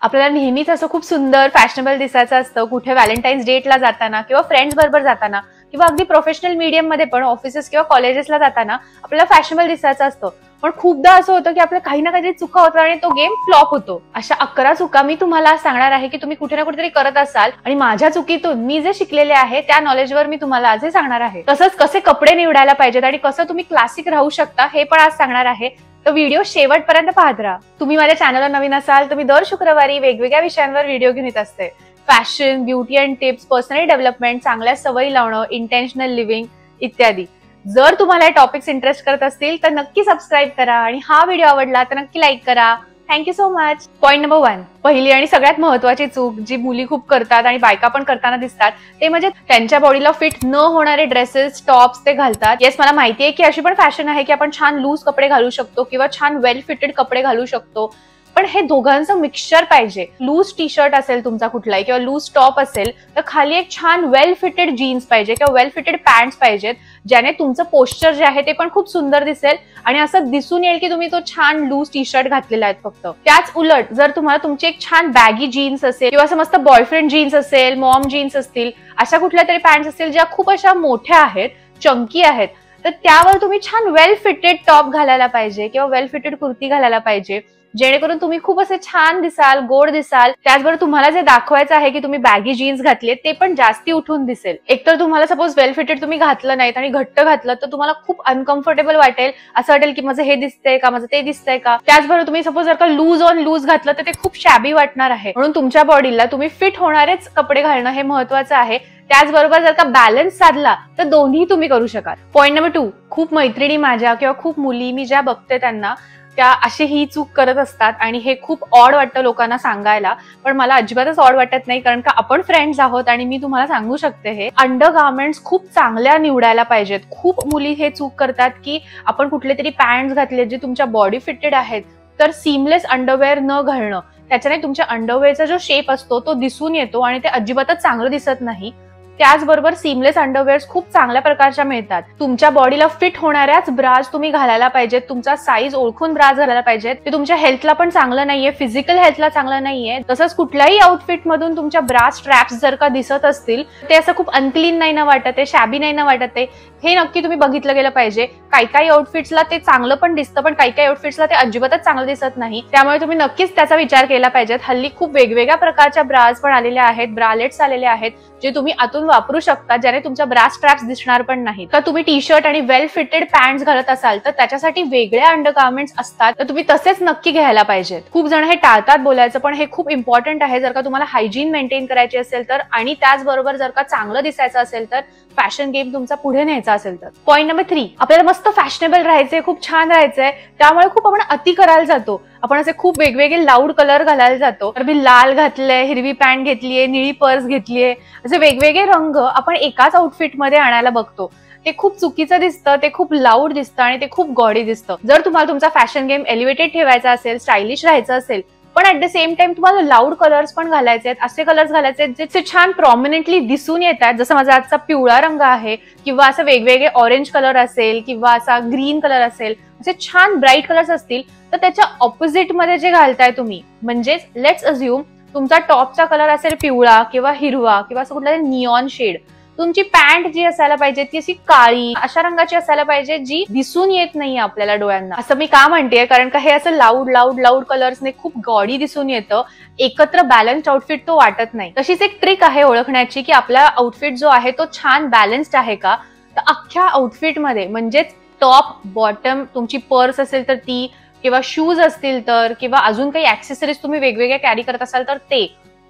आपल्याला नेहमीच असं खूप सुंदर फॅशनेबल दिसायचं असतं, कुठे व्हॅलेंटाईन्स डेटला जाताना किंवा फ्रेंड्स बरोबर जाताना किंवा अगदी प्रोफेशनल मीडियम मध्ये पण ऑफिसेस किंवा कॉलेजेसला जाताना आपल्याला फॅशनेबल दिसायचं असतं. पण खूपदा असं होतं की आपल्या काही ना काहीतरी चुका होतात आणि तो गेम फ्लॉप होतो. अशा 11 चुका मी तुम्हाला सांगणार आहे की तुम्ही कुठे ना कुठेतरी करत असाल आणि माझ्या चुकीतून मी जे शिकलेले आहे त्या नॉलेजवर मी तुम्हाला आज हे सांगणार आहे. तसंच कसे कपडे निवडायला पाहिजेत आणि कसं तुम्ही क्लासिक राहू शकता हे पण आज सांगणार आहे. तर व्हिडिओ शेवटपर्यंत पाहत राहा. तुम्ही माझ्या चॅनलवर नवीन असाल तर मी दर शुक्रवारी वेगवेगळ्या विषयांवर व्हिडिओ घेऊन येत असते. Fashion, beauty and tips, personal development, चांगल्या सवयी लावणं, इंटेन्शनल लिव्हिंग इत्यादी. जर तुम्हाला हे टॉपिक्स इंटरेस्ट करत असतील तर नक्की सबस्क्राईब करा आणि हा व्हिडिओ आवडला तर नक्की लाईक करा. Thank you so much. Point number 1, पहिली आणि सगळ्यात महत्वाची चूक जी मुली खूप करतात आणि बायका पण करताना दिसतात ते म्हणजे त्यांच्या बॉडीला फिट न होणारे ड्रेसेस, टॉप्स ते घालतात. येस, मला माहितीये की अशी पण फॅशन आहे की आपण छान लूज कपडे घालू शकतो किंवा छान वेल फिटेड कपडे घालू शकतो, पण हे दोघांचं मिक्सचर पाहिजे. लूज टी शर्ट असेल तुमचा कुठलाही किंवा लूज टॉप असेल तर खाली एक छान वेल फिटेड जीन्स पाहिजे किंवा वेल फिटेड पॅन्ट्स पाहिजेत, ज्याने तुमचं पोस्चर जे आहे ते पण खूप सुंदर दिसेल आणि असं दिसून येईल की तुम्ही तो छान लूज टी शर्ट घातलेला आहे फक्त. त्याच उलट जर तुम्हाला तुमची एक छान बॅगी जीन्स असेल किंवा असं मस्त बॉयफ्रेंड जीन्स असेल, मॉम जीन्स असतील, अशा कुठल्या तरी पॅन्ट्स असतील ज्या खूप अशा मोठ्या आहेत, चंकी आहेत, तर त्यावर तुम्ही छान वेल फिटेड टॉप घालायला पाहिजे किंवा वेल फिटेड कुर्ती घालायला पाहिजे, जेणेकरून तुम्ही खूप असे छान दिसाल, गोड दिसाल. त्याचबरोबर तुम्हाला जे दाखवायचं आहे की तुम्ही बॅगी जीन्स घातली ते पण जास्ती उठून दिसेल. एकतर तुम्हाला सपोज वेल फिटेड तुम्ही घातलं नाहीत आणि घट्ट घातलं तर तुम्हाला खूप अनकम्फर्टेबल वाटेल, असं वाटेल की माझं हे दिसतंय का, माझं ते दिसतंय का. त्याचबरोबर तुम्ही सपोज जर का लूज ऑन लूज घातलं तर ते खूप शॅबी वाटणार आहे. म्हणून तुमच्या बॉडीला तुम्ही फिट होणारेच कपडे घालणं हे महत्वाचं आहे. त्याचबरोबर जर का बॅलन्स साधला तर दोन्ही तुम्ही करू शकाल. पॉईंट नंबर 2, खूप मैत्रिणी माझ्या किंवा खूप मुली मी ज्या बघते त्यांना त्या अशी ही चूक करत असतात आणि हे खूप ऑड वाटतं लोकांना सांगायला, पण मला अजिबातच ऑड वाटत नाही, कारण का आपण फ्रेंड्स आहोत आणि मी तुम्हाला सांगू शकते. हे अंडर गार्मेंट्स खूप चांगल्या निवडायला पाहिजेत. खूप मुली हे चूक करतात की आपण कुठले तरी पॅन्ट्स घातले जे तुमच्या बॉडी फिटेड आहेत तर सीमलेस अंडरवेअर न घालणं, त्याच्याने तुमच्या अंडरवेअरचा जो शेप असतो तो दिसून येतो आणि ते अजिबातच चांगलं दिसत नाही. त्याचबरोबर सीमलेस अंडरवेअर्स खूप चांगल्या प्रकारच्या मिळतात. तुमच्या बॉडीला फिट होणाऱ्याच ब्राज तुम्ही घालायला पाहिजेत, तुमचा साईज ओळखून ब्राज घालायला पाहिजेत. ते तुमच्या हेल्थला पण चांगलं नाहीये, फिजिकल हेल्थला चांगलं नाहीये. तसंच कुठल्याही आउटफिट मधून तुमच्या ब्राज स्ट्रॅप्स जर का दिसत असतील ते असं खूप अनक्लीन नाही ना वाटत आहे, शॅबी नाही ना वाटत आहे, हे नक्की तुम्ही बघितलं गेलं पाहिजे. काही आउटफिट्सला ते चांगलं पण दिसतं, पण काही आउटफिट्सला ते अजिबातच चांगलं दिसत नाही. त्यामुळे तुम्ही नक्कीच त्याचा विचार केला पाहिजे. हल्ली खूप वेगवेगळ्या प्रकारच्या ब्राज पण आलेल्या आहेत, ब्रालेट्स आलेले आहेत जे तुम्ही आतून वापरू शकता, ज्याने तुमच्या ब्रा स्ट्रॅप्स दिसणार पण नाहीत. तर तुम्ही टी शर्ट आणि वेल फिटेड पॅन्ट्स घालत असाल तर त्याच्यासाठी वेगळ्या अंडरगार्मेंट्स असतात, तर तुम्ही तसेच नक्की घ्यायला पाहिजेत. खूप जण हे टाळतात बोलायचं, पण हे खूप इम्पॉर्टंट आहे. जर का तुम्हाला हायजीन मेंटेन करायची असेल तर आणि त्याचबरोबर जर का चांगलं दिसायचं असेल तर, फॅशन गेम तुमचा पुढे न्यायचा असेल तर. पॉईंट नंबर 3, आपल्याला मस्त फॅशनेबल राहायचंय, खूप छान राहायचंय, त्यामुळे खूप आपण अति करायला जातो. आपण असे खूप वेगवेगळे लाऊड कलर घालायला जातो. तर मी लाल घातलंय, हिरवी पॅन्ट घेतलीये, निळी पर्स घेतलीये, असे वेगवेगळे रंग आपण एकाच आउटफिटमध्ये आणायला बघतो. ते खूप चुकीचं दिसतं, ते खूप लाऊड दिसतं आणि ते खूप गॉडी दिसतं. जर तुम्हाला तुमचा फॅशन गेम एलिव्हेटेड ठेवायचा असेल, स्टायलिश राहायचं असेल, पण ऍट द सेम टाइम तुम्हाला लाऊड कलर्स पण घालायचे आहेत, असे कलर्स घालायचे आहेत जे छान प्रॉमिनेंटली दिसून येतात. जसं माझा आजचा पिवळा रंग आहे किंवा असं वेगवेगळे ऑरेंज कलर असेल किंवा असा ग्रीन कलर असेल, असे छान ब्राईट कलर्स असतील तर त्याच्या ऑपोजिट मध्ये जे घालताय तुम्ही, म्हणजेच लेट्स अज्युम तुमचा टॉपचा कलर असेल पिवळा किंवा हिरवा किंवा असं कुठला निऑन शेड, तुमची पॅन्ट जी असायला पाहिजे ती अशी काळी अशा रंगाची असायला पाहिजे जी दिसून येत नाहीये आपल्याला डोळ्यांना. असं मी का म्हणतेय, कारण का हे असं लाऊड कलर्सने खूप गॉडी दिसून येतं, एकत्र बॅलन्स्ड आउटफिट तो वाटत नाही. तशीच एक ट्रिक आहे ओळखण्याची की आपला आउटफिट जो आहे तो छान बॅलन्स्ड आहे का. तर अख्ख्या आउटफिटमध्ये म्हणजेच टॉप, बॉटम, तुमची पर्स असेल तर ती, किंवा शूज असतील तर, किंवा अजून काही ऍक्सेसरीज तुम्ही वेगवेगळ्या कॅरी करत असाल तर ते,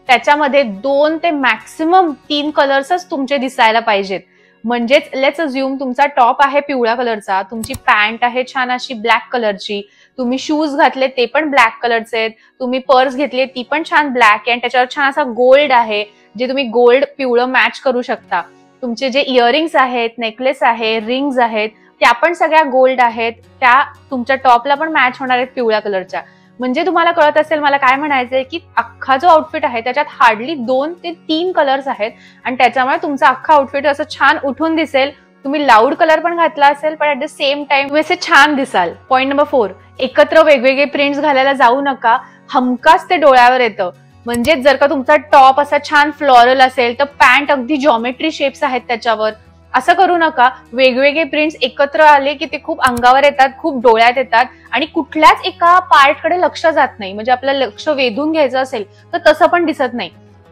त्याच्यामध्ये 2 ते मॅक्सिमम 3 कलर्सच तुमचे दिसायला पाहिजेत. म्हणजेच लेट्स अज्युम तुमचा टॉप आहे पिवळ्या कलरचा, तुमची पॅन्ट आहे छान अशी ब्लॅक कलरची, तुम्ही शूज घातले ते पण ब्लॅक कलरचे आहेत, तुम्ही पर्स घेतली ती पण छान ब्लॅक आहे आणि त्याच्यावर छान असा गोल्ड आहे जे तुम्ही गोल्ड पिवळं मॅच करू शकता. तुमचे जे इयरिंग्स आहेत, नेकलेस आहे, रिंग्स आहेत, त्या पण सगळ्या गोल्ड आहेत, त्या तुमच्या टॉपला पण मॅच होणार आहेत पिवळ्या कलरच्या. म्हणजे तुम्हाला कळत असेल मला काय म्हणायचंय की अख्खा जो आउटफिट आहे त्याच्यात हार्डली 2 ते 3 कलर्स आहेत आणि त्याच्यामुळे तुमचा अख्खा आउटफिट असं छान उठून दिसेल. तुम्ही लाऊड कलर पण घातला असेल पण ऍट द सेम टाइम तुम्ही असे छान दिसाल. पॉईंट नंबर 4, एकत्र वेगवेगळे प्रिंट्स घालायला जाऊ नका, हमखास ते डोळ्यावर येतं. म्हणजे जर का तुमचा टॉप असा छान फ्लोरल असेल तर पॅन्ट अगदी जॉमेट्री शेप्स आहेत त्याच्यावर. असं करू नका. वेगवेगळे प्रिंट्स एकत्र आले की ते खूप अंगावर येतात, खूप डोळ्यात येतात आणि कुठल्याच एका पार्टकडे लक्ष जात नाही. म्हणजे आपलं लक्ष वेधून घ्यायचं असेल तर तसं पण दिसत नाही.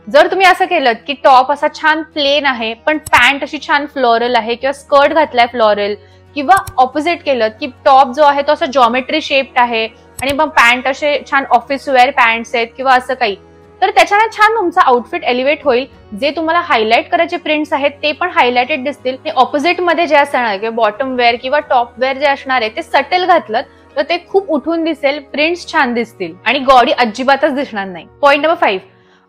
जर तुम्ही असं केलं की टॉप असा छान प्लेन आहे पण पॅन्ट अशी छान फ्लोरल आहे किंवा स्कर्ट घातलाय फ्लोरल, किंवा ऑपोजिट केलं की टॉप जो आहे तो असा जॉमेट्री शेप्ड आहे आणि मग पॅन्ट असे छान ऑफिस वेअर पॅन्ट्स आहेत किंवा असं काही, तर त्याच्याने छान तुमचा आउटफिट एलिव्हेट होईल. जे तुम्हाला हायलाइट करायचे प्रिंट्स आहेत ते पण हायलाइटेड दिसतील. ऑपोजिट मध्ये जे असणार किंवा बॉटम वेअर किंवा टॉप वेअर जे असणार आहे ते सटल घातलं तर ते खूप उठून दिसेल, प्रिंट्स छान दिसतील आणि गॉडी अजिबातच दिसणार नाही. पॉईंट नंबर 5,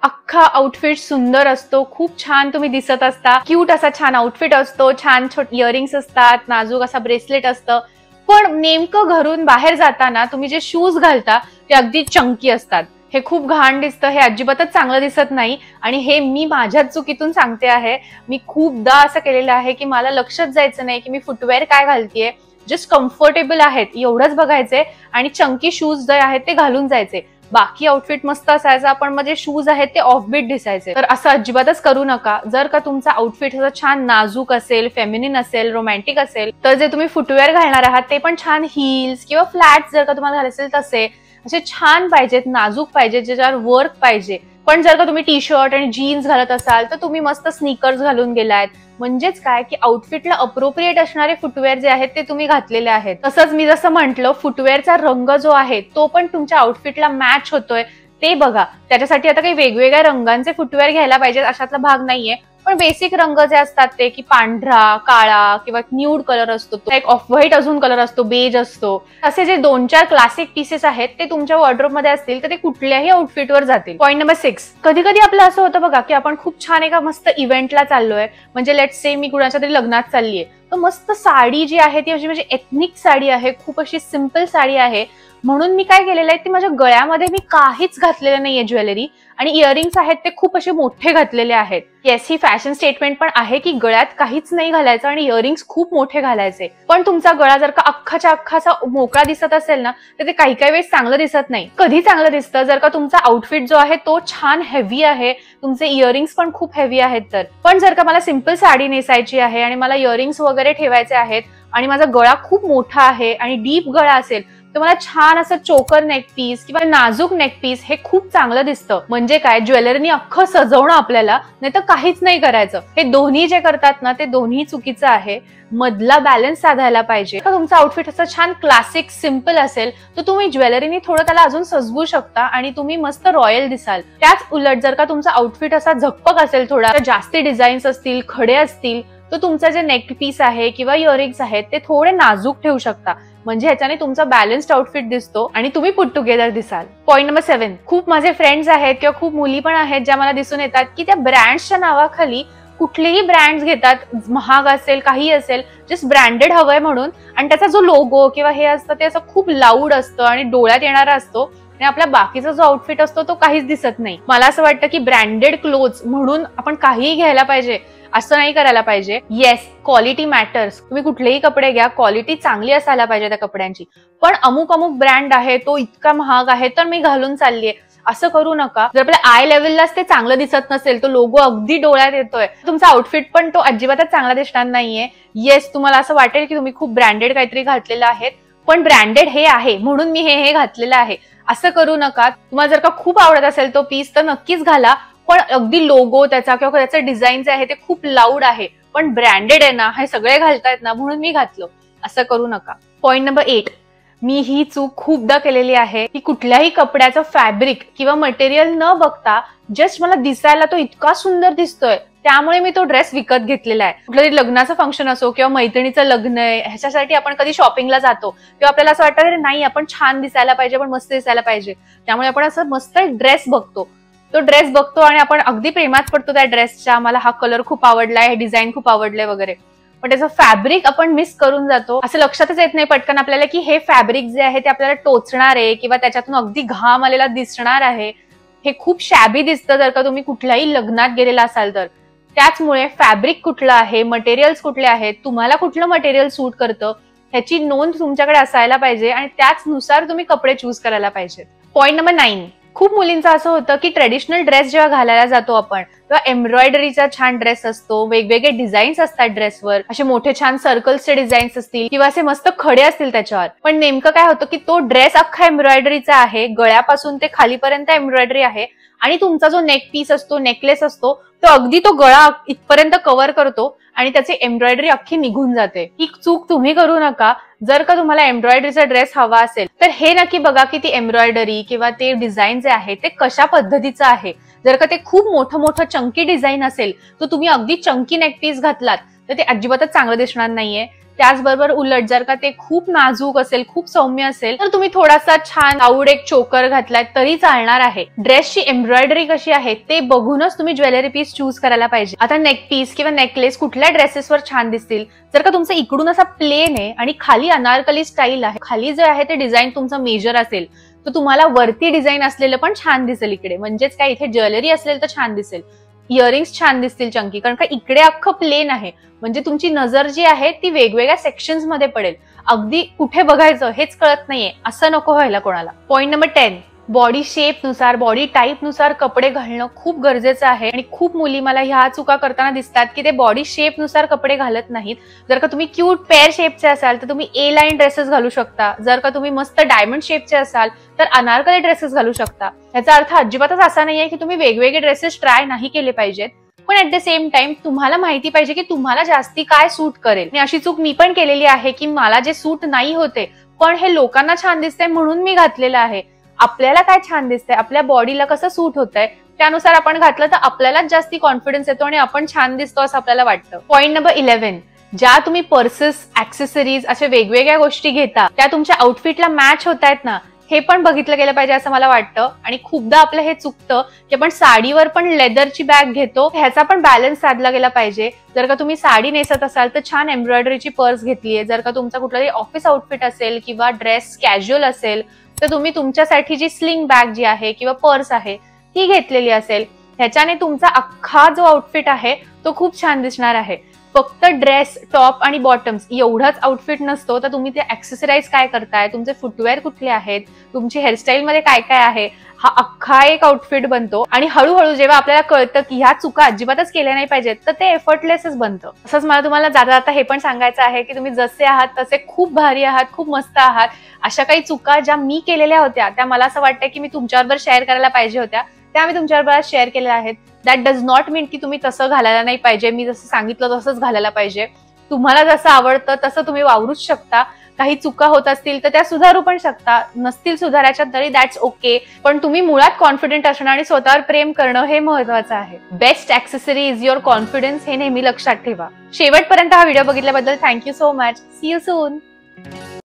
अख्खा आउटफिट सुंदर असतो, खूप छान तुम्ही दिसत असता, क्यूट असा छान आउटफिट असतो, छान छोटे इयरिंग्स असतात, नाजूक असा ब्रेसलेट असतं, पण नेमकं घरून बाहेर जाताना तुम्ही जे शूज घालता ते अगदी चंकी असतात. हे खूप घाण दिसतं, हे अजिबातच चांगलं दिसत नाही आणि हे मी माझ्याच चुकीतून सांगते आहे. मी खूपदा असं केलेलं आहे की मला लक्षच जायचं नाही की मी फुटवेअर काय घालतेय, जस्ट कम्फर्टेबल आहेत एवढंच बघायचे आणि चंकी शूज जे आहेत ते घालून जायचे. बाकी आउटफिट मस्त असायचा पण माझे शूज आहेत ते ऑफबीट दिसायचे. तर असं अजिबातच करू नका. जर का तुमचा आउटफिट असं छान नाजूक असेल, फेमिनिन असेल, रोमॅन्टिक असेल, तर जे तुम्ही फुटवेअर घालणार आहात ते पण छान हिल्स किंवा फ्लॅट्स जर का तुम्हाला घालायचे तसे असे छान पाहिजेत, नाजूक पाहिजे, ज्याच्यावर वर्क पाहिजे. पण जर का तुम्ही टी शर्ट आणि जीन्स घालत असाल तर तुम्ही मस्त स्नीकर्स घालून गेलायत. म्हणजेच काय की आउटफिटला अप्रोप्रिएट असणारे फुटवेअर जे आहेत ते तुम्ही घातलेले आहेत. तसंच मी जसं म्हटलं फुटवेअरचा रंग जो आहे तो पण तुमच्या आउटफिटला मॅच होतोय ते बघा. त्याच्यासाठी आता काही वेगवेगळ्या रंगांचे फुटवेअर घ्यायला पाहिजेत अशातला भाग नाहीये, पण बेसिक रंग जे असतात ते की पांढरा, काळा किंवा न्यूड कलर असतो, एक ऑफ व्हाईट अजून कलर असतो, बेज असतो, असे जे 2-4 क्लासिक पीसेस आहेत ते तुमच्या वॉर्डरोब मध्ये असतील तर ते कुठल्याही आउटफिटवर जातील. पॉईंट नंबर 6, कधी कधी आपलं असं होतं बघा की आपण खूप छान एका मस्त इव्हेंटला चाललोय, म्हणजे लेट्स से मी कुणाच्या तरी लग्नात चाललीये, तर मस्त साडी जी आहे ती अशी म्हणजे एथनिक साडी आहे, खूप अशी सिंपल साडी आहे. म्हणून मी काय केलेलं आहे, ती माझ्या गळ्यामध्ये मी काहीच घातलेलं नाहीये ज्वेलरी, आणि इयरिंग्स आहेत ते खूप असे मोठे घातलेले आहेत. येस, ही फॅशन स्टेटमेंट पण आहे की गळ्यात काहीच नाही घालायचं आणि इयरिंग्स खूप मोठे घालायचे. पण तुमचा गळा जर का अख्खाच्या अख्खाचा मोकळा दिसत असेल ना तर ते काही वेळेस चांगलं दिसत नाही. कधी चांगलं दिसतं जर का तुमचा आउटफिट जो आहे तो छान हेवी आहे, तुमचे इयरिंग्स पण खूप हेवी आहेत तर. पण जर का मला सिंपल साडी नेसायची आहे आणि मला इयरिंग्स वगैरे ठेवायचे आहेत आणि माझा गळा खूप मोठा आहे आणि डीप गळा असेल तर मला छान असं चोकर नेक पीस किंवा नाजूक नेक पीस हे खूप चांगलं दिसतं. म्हणजे काय, ज्वेलरीनी अख्खं सजवणं आपल्याला, नाही तर काहीच नाही करायचं. हे दोन्ही जे करतात ना ते दोन्ही चुकीचं आहे. मधला बॅलन्स साधायला पाहिजे. तुमचं आउटफिट असं छान क्लासिक सिंपल असेल तर तुम्ही ज्वेलरीनी थोडं त्याला अजून सजवू शकता आणि तुम्ही मस्त रॉयल दिसाल. त्याच उलट जर का तुमचा आउटफिट असा झकपक असेल, थोडा जास्ती डिझाईन्स असतील, खडे असतील, तर तुमचं जे नेक पीस आहे किंवा इयरिंग्स आहेत ते थोडे नाजूक ठेवू शकता. म्हणजे ह्याच्याने तुमचा बॅलन्स्ड आउटफिट दिसतो आणि तुम्ही पुट टुगेदर दिसाल. पॉईंट नंबर 7, खूप माझे फ्रेंड्स आहेत किंवा खूप मुली पण आहेत ज्या मला दिसून येतात की त्या ब्रँड्सच्या नावाखाली कुठलेही ब्रँड्स घेतात, महाग असेल काही असेल, जस्ट ब्रँडेड हवंय म्हणून, आणि त्याचा जो लोगो किंवा हे असतं ते असं खूप लाऊड असतं आणि डोळ्यात येणारा असतो आणि आपला बाकीचा जो आउटफिट असतो तो काहीच दिसत नाही. मला असं वाटतं की ब्रँडेड क्लोथ्स म्हणून आपण काहीही घ्यायला पाहिजे असं नाही करायला पाहिजे. Yes, quality matters. तुम्ही कुठलेही कपडे घ्या, क्वालिटी चांगली असायला पाहिजे त्या कपड्यांची. पण अमुक ब्रँड आहे तो इतका महाग आहे तर मी घालून चाललीये असं करू नका. जर आपल्या आय लेवललाच ते चांगलं दिसत नसेल, तो लोगो अगदी डोळ्यात येतोय, तुमचा आउटफिट पण तो अजिबातच चांगला दिसणार नाहीये. येस, तुम्हाला असं वाटेल की तुम्ही खूप ब्रँडेड काहीतरी घातलेलं आहे, पण ब्रँडेड हे आहे म्हणून मी हे घातलेलं आहे असं करू नका. तुम्हाला जर का खूप आवडत असेल तो पीस तर नक्कीच घाला, पण अगदी लोगो त्याचा किंवा त्याचं डिझाईन जे आहे ते खूप लाऊड आहे पण ब्रँडेड आहे ना, हे सगळे घालतायत ना म्हणून मी घातलं, असं करू नका. पॉईंट नंबर 8, मी ही चूक खूपदा केलेली आहे की कुठल्याही कपड्याचं फॅब्रिक किंवा मटेरियल न बघता जस्ट मला दिसायला तो इतका सुंदर दिसतोय त्यामुळे मी तो ड्रेस विकत घेतलेला आहे. कुठलं तरी लग्नाचं फंक्शन असो किंवा मैत्रिणीचं लग्न आहे ह्याच्यासाठी आपण कधी शॉपिंगला जातो किंवा आपल्याला असं वाटतं अरे नाही आपण छान दिसायला पाहिजे, पण मस्त दिसायला पाहिजे, त्यामुळे आपण असं मस्त ड्रेस बघतो, तो ड्रेस बघतो आणि आपण अगदी प्रेमात पडतो त्या ड्रेसच्या, मला हा कलर खूप आवडलाय, हे डिझाईन खूप आवडलंय वगैरे, पण त्याचं फॅब्रिक आपण मिस करून जातो. असं लक्षातच येत नाही पटकन आपल्याला की हे फॅब्रिक जे आहे ते आपल्याला टोचणार आहे किंवा त्याच्यातून अगदी घाम आलेला दिसणार आहे. हे खूप शॅबी दिसतं जर का तुम्ही कुठल्याही लग्नात गेलेला असाल तर. त्याचमुळे फॅब्रिक कुठलं आहे, मटेरियल्स कुठले आहेत, तुम्हाला कुठलं मटेरियल सूट करतं ह्याची नोंद तुमच्याकडे असायला पाहिजे आणि त्याचनुसार तुम्ही कपडे चूज करायला पाहिजेत. पॉईंट नंबर 9, खूप मुलींचं असं होतं की ट्रेडिशनल ड्रेस जेव्हा घालायला जातो आपण तेव्हा एम्ब्रॉयडरीचा छान ड्रेस असतो, वेगवेगळे डिझाईन्स असतात ड्रेसवर, असे मोठे छान सर्कल्सचे डिझाईन्स असतील किंवा असे मस्त खडे असतील त्याच्यावर. पण नेमकं काय होतं की तो ड्रेस अख्खा एम्ब्रॉयडरीचा आहे, गळ्यापासून ते खालीपर्यंत एम्ब्रॉयडरी आहे आणि तुमचा जो नेक पीस असतो, नेकलेस असतो, तो अगदी तो गळा इथपर्यंत कव्हर करतो आणि त्याची एम्ब्रॉयडरी अख्खी निघून जाते. ही चूक तुम्ही करू नका. जर का तुम्हाला एम्ब्रॉयडरीचा ड्रेस हवा असेल तर हे नक्की बघा की ती एम्ब्रॉयडरी किंवा ते डिझाईन जे आहे ते कशा पद्धतीचं आहे. जर का ते खूप मोठं चंकी डिझाईन असेल तर तुम्ही अगदी चंकी नेक पीस घातलात तर ते अजिबातच चांगलं दिसणार नाहीये. त्याचबरोबर उलट जर का ते खूप नाजूक असेल, खूप सौम्य असेल तर तुम्ही थोडासा छान आऊड एक चोकर घातलाय तरी चालणार आहे. ड्रेसची एम्ब्रॉयडरी कशी आहे ते बघूनच तुम्ही ज्वेलरी पीस चूज करायला पाहिजे. आता नेक पीस किंवा नेकलेस कुठल्या ड्रेसेसवर छान दिसतील? जर का तुमचं इकडून असा प्लेन आहे आणि खाली अनारकली स्टाईल आहे, खाली जे आहे ते डिझाईन तुमचं मेजर असेल तर तुम्हाला वरती डिझाईन असलेलं पण छान दिसेल इकडे. म्हणजेच काय, इथे ज्वेलरी असेल तर छान दिसेल, इयरिंग्स छान दिसतील चंकी, कारण का इकडे अख्खं प्लेन आहे. म्हणजे तुमची नजर जी आहे ती वेगवेगळ्या सेक्शन्स मध्ये पडेल. अगदी कुठे बघायचं हेच कळत नाहीये, असं नको व्हायला कोणाला. पॉइंट नंबर 10, बॉडी शेप नुसार, बॉडी टाईप नुसार कपडे घालणं खूप गरजेचं आहे. आणि खूप मुली मला ह्या चुका करताना दिसतात की ते बॉडी शेप नुसार कपडे घालत नाहीत. जर का तुम्ही क्यूट पेअर शेपचे असाल तर तुम्ही ए लाईन ड्रेसेस घालू शकता. जर का तुम्ही मस्त डायमंड शेपचे असाल तर अनारकली ड्रेसेस घालू शकता. याचा अर्थ अजिबातच असा नाहीये की तुम्ही वेगवेगळे ड्रेसेस ट्राय नाही केले पाहिजेत, पण ऍट द सेम टाइम तुम्हाला माहिती पाहिजे की तुम्हाला जास्ती काय सूट करेल. आणि अशी चूक मी पण केलेली आहे की मला जे सूट नाही होते पण हे लोकांना छान दिसतंय म्हणून मी घातलेलं आहे. आपल्याला काय छान दिसतंय, आपल्या बॉडीला कसं सूट होतंय त्यानुसार आपण घातलं तर आपल्यालाच जास्ती कॉन्फिडन्स येतो आणि आपण छान दिसतो असं आपल्याला वाटतं. पॉइंट नंबर 11, ज्या तुम्ही पर्सेस, ऍक्सेसरीज अशा वेगवेगळ्या गोष्टी घेता त्या तुमच्या आउटफिटला मॅच होत आहेत ना, हे पण बघितलं गेलं पाहिजे असं मला वाटतं. आणि खूपदा आपलं हे चुकतं की आपण साडीवर पण लेदरची बॅग घेतो, ह्याचा पण बॅलन्स साधला गेला पाहिजे. जर का तुम्ही साडी नेसत असाल तर छान एम्ब्रॉयडरीची पर्स घेतलीये. जर का तुमचा कुठलाही ऑफिस आउटफिट असेल किंवा ड्रेस कॅज्युअल असेल तर तुम्ही तुमच्यासाठी जी स्लिंग बॅग जी आहे किंवा पर्स आहे ती घेतलेली असेल. ह्याच्याने तुमचा अख्खा जो आउटफिट आहे तो खूप छान दिसणार आहे. फक्त ड्रेस, टॉप आणि बॉटम्स एवढाच आउटफिट नसतो, तर तुम्ही ते ऍक्सेसराइज काय करताय, तुमचे फुटवेअर कुठले आहेत, तुमची हेअरस्टाईल मध्ये काय काय आहे, हा अख्खा एक आउटफिट बनतो. आणि हळूहळू जेव्हा आपल्याला कळतं की ह्या चुका अजिबातच केल्या नाही पाहिजेत तर ते एफर्टलेसच बनतं. असंच मला तुम्हाला जाता जाता हे पण सांगायचं आहे की तुम्ही जसे आहात तसे खूप भारी आहात, खूप मस्त आहात. अशा काही चुका ज्या मी केलेल्या होत्या त्या मला असं वाटतं की मी तुमच्याबरोबर शेअर करायला पाहिजे होत्या, त्या मी तुमच्याबरोबर शेअर केलेल्या आहेत. दॅट डज नॉट मीन की तुम्ही तसं घालायला नाही पाहिजे, मी जसं सांगितलं तसंच घालायला पाहिजे. तुम्हाला जसं आवडतं तसं तुम्ही वावरूच शकता. काही चुका होत असतील तर त्या सुधारू पण शकता, नसतील सुधारायच्या तरी दॅट्स ओके. पण तुम्ही मुळात कॉन्फिडंट असणं आणि स्वतःवर प्रेम करणं हे महत्वाचं आहे. Best accessory is your confidence, हे नेहमी लक्षात ठेवा. शेवटपर्यंत हा व्हिडिओ बघितल्याबद्दल thank you so much. See you soon.